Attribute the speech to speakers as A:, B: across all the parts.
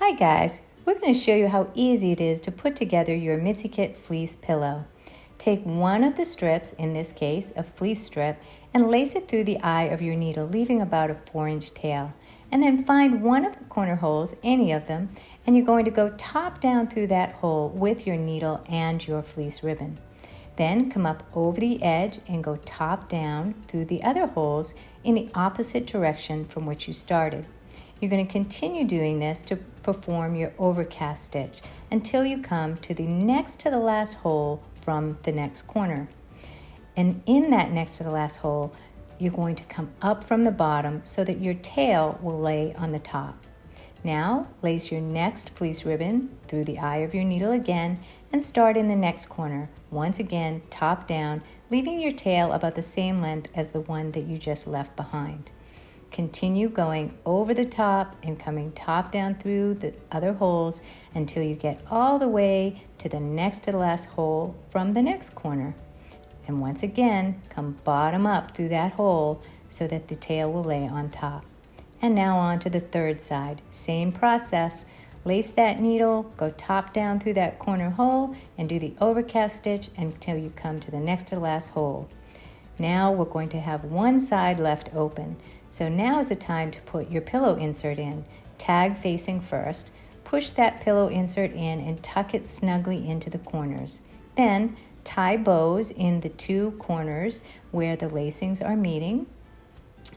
A: Hi guys, we're going to show you how easy it is to put together your Mitsy Kit fleece pillow. Take one of the strips, in this case a fleece strip, and lace it through the eye of your needle, leaving about a 4-inch tail. And then find one of the corner holes, any of them, and you're going to go top down through that hole with your needle and your fleece ribbon. Then come up over the edge and go top down through the other holes in the opposite direction from which you started. You're going to continue doing this to perform your overcast stitch until you come to the next to the last hole from the next corner. And in that next to the last hole, you're going to come up from the bottom so that your tail will lay on the top. Now, lace your next fleece ribbon through the eye of your needle again and start in the next corner. Once again, top down, leaving your tail about the same length as the one that you just left behind. Continue going over the top and coming top down through the other holes until you get all the way to the next to the last hole from the next corner. And once again, come bottom up through that hole so that the tail will lay on top. And now on to the third side. Same process. Lace that needle, go top down through that corner hole and do the overcast stitch until you come to the next to the last hole. Now we're going to have one side left open. So now is the time to put your pillow insert in. Tag facing first. Push that pillow insert in and tuck it snugly into the corners. Then tie bows in the two corners where the lacings are meeting.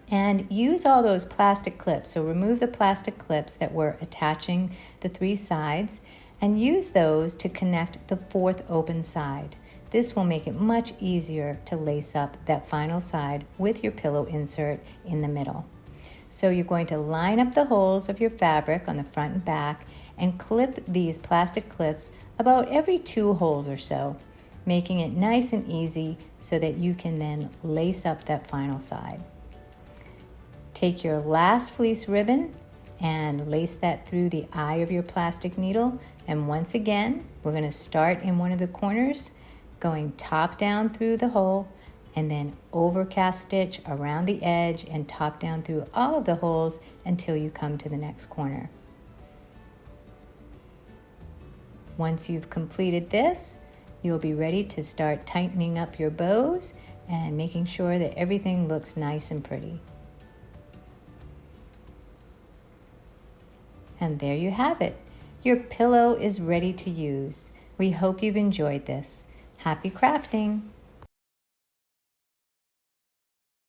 A: And use all those plastic clips. So remove the plastic clips that were attaching the three sides and use those to connect the fourth open side. This will make it much easier to lace up that final side with your pillow insert in the middle. So you're going to line up the holes of your fabric on the front and back and clip these plastic clips about every 2 holes or so, making it nice and easy so that you can then lace up that final side. Take your last fleece ribbon and lace that through the eye of your plastic needle. And once again, we're going to start in one of the corners, going top down through the hole and then overcast stitch around the edge and top down through all of the holes until you come to the next corner. Once you've completed this, you'll be ready to start tightening up your bows and making sure that everything looks nice and pretty. And there you have it. Your pillow is ready to use. We hope you've enjoyed this. Happy crafting!